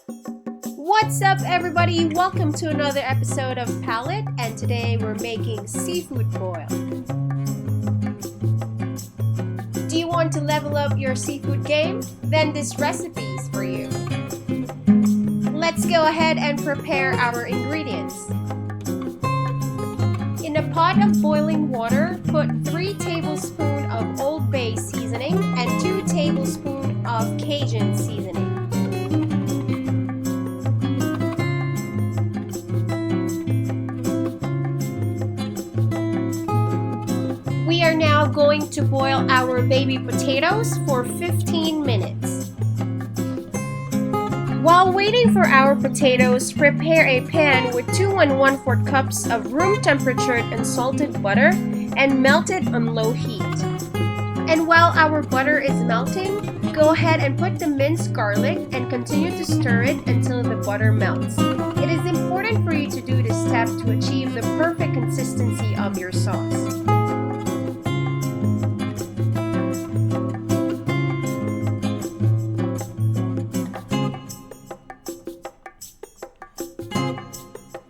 What's up, everybody? Welcome to another episode of Palette, and today we're making seafood boil. Do you want to level up your seafood game? Then this recipe is for you. Let's go ahead and prepare our ingredients. In a pot of boiling water, put 3 tablespoons of Old Bay seasoning and 2 tablespoons of Cajun seasoning. We are now going to boil our baby potatoes for 15 minutes. While waiting for our potatoes, prepare a pan with 2 1/4 cups of room temperature unsalted butter and melt it on low heat. And while our butter is melting, go ahead and put the minced garlic and continue to stir it until the butter melts. It is important for you to do this step to achieve the perfect consistency of your sauce.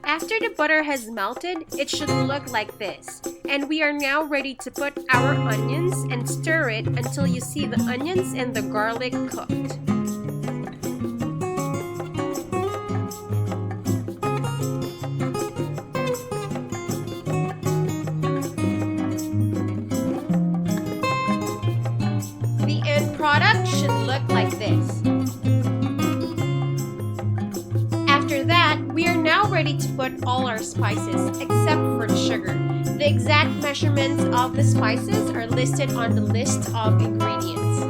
After the butter has melted, it should look like this. And we are now ready to put our onions and stir it until you see the onions and the garlic cooked. The end product should look like this. After that, we are now ready to put all our spices except for the sugar. The exact measurements of the spices are listed on the list of ingredients.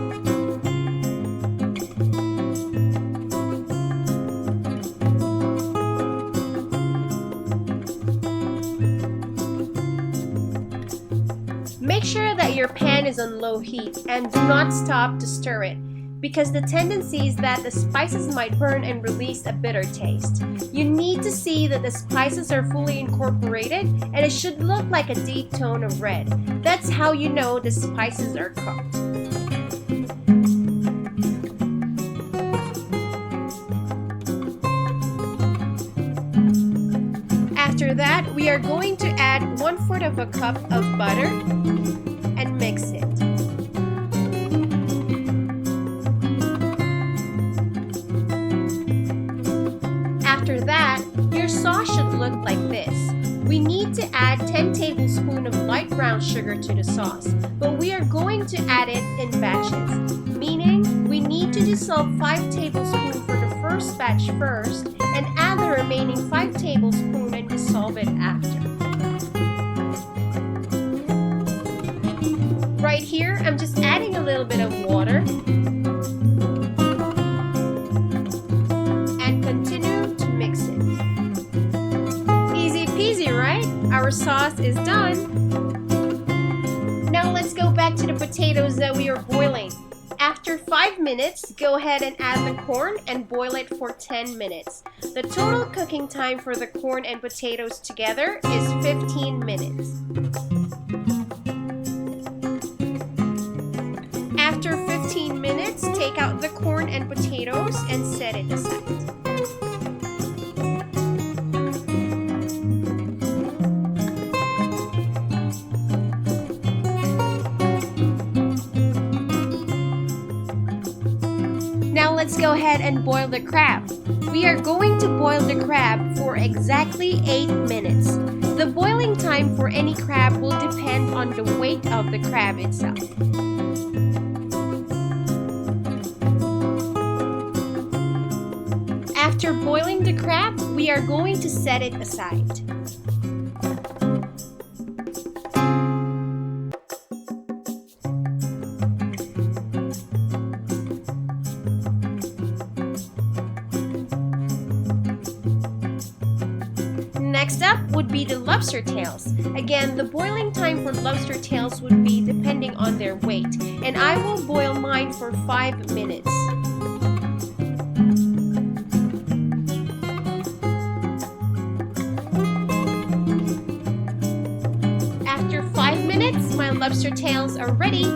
Make sure that your pan is on low heat and do not stop to stir it, because the tendency is that the spices might burn and release a bitter taste. You need to see that the spices are fully incorporated and it should look like a deep tone of red. That's how you know the spices are cooked. After that, we are going to add 1/4 cup of butter and mix it. After that, your sauce should look like this. We need to add 10 tablespoons of light brown sugar to the sauce, but we are going to add it in batches, meaning we need to dissolve 5 tablespoons for the first batch first and add the remaining 5 tablespoons and dissolve it after. Right here, I'm just adding a little bit of water and continue to mix it. Easy peasy, right? Our sauce is done. Now let's go back to the potatoes that we are boiling. After 5 minutes, go ahead and add the corn and boil it for 10 minutes. The total cooking time for the corn and potatoes together is 15 minutes. After 15 minutes, take out the corn and potatoes and set it aside. Now let's go ahead and boil the crab. We are going to boil the crab for exactly 8 minutes. The boiling time for any crab will depend on the weight of the crab itself. After boiling the crab, we are going to set it aside. Next up would be the lobster tails. Again, the boiling time for lobster tails would be depending on their weight, and I will boil mine for 5 minutes. After 5 minutes, my lobster tails are ready.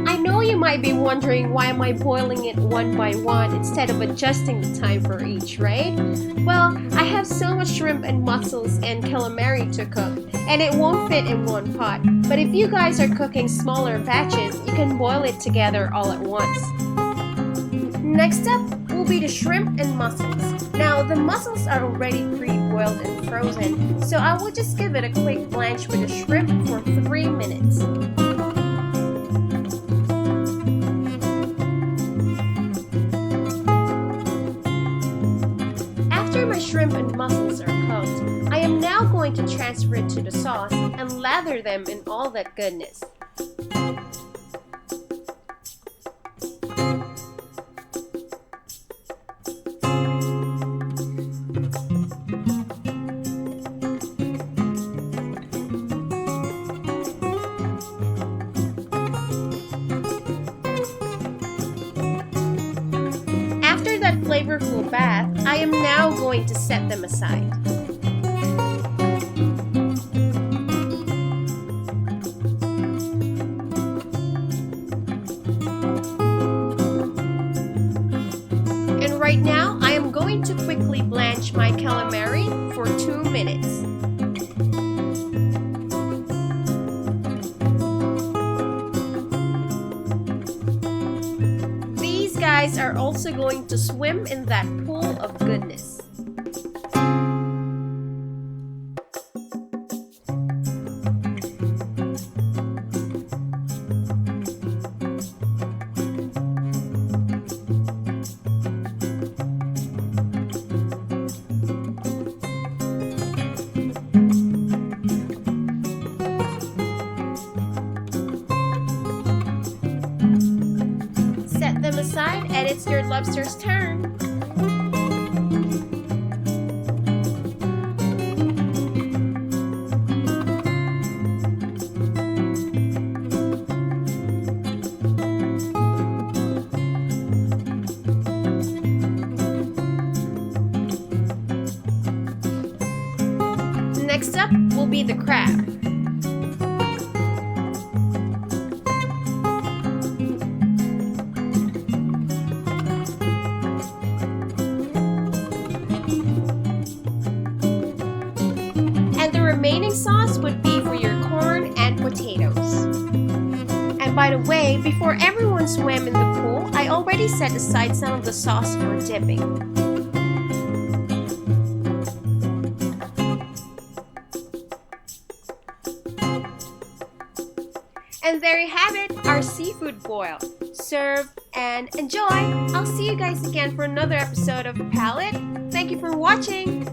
I know you might be wondering, why am I boiling it one by one instead of adjusting the time for each, right? Well, I have so much shrimp and mussels and calamari to cook, and it won't fit in one pot. But if you guys are cooking smaller batches, you can boil it together all at once. Next up will be the shrimp and mussels. Now, the mussels are already pre-boiled and frozen, so I will just give it a quick blanch with the shrimp for 3 minutes. After my shrimp and mussels are cooked, I am now going to transfer it to the sauce and lather them in all that goodness. After that flavorful bath, I am now going to set them aside. And right now, I am going to quickly blanch my calamari for 2 minutes. These guys are also going to swim in that pool of goodness. Set them aside, and it's your lobster's turn. Next up will be the crab. And the remaining sauce would be for your corn and potatoes. And by the way, before everyone swam in the pool, I already set aside some of the sauce for dipping. And there you have it, our seafood boil. Serve and enjoy! I'll see you guys again for another episode of Palette. Thank you for watching!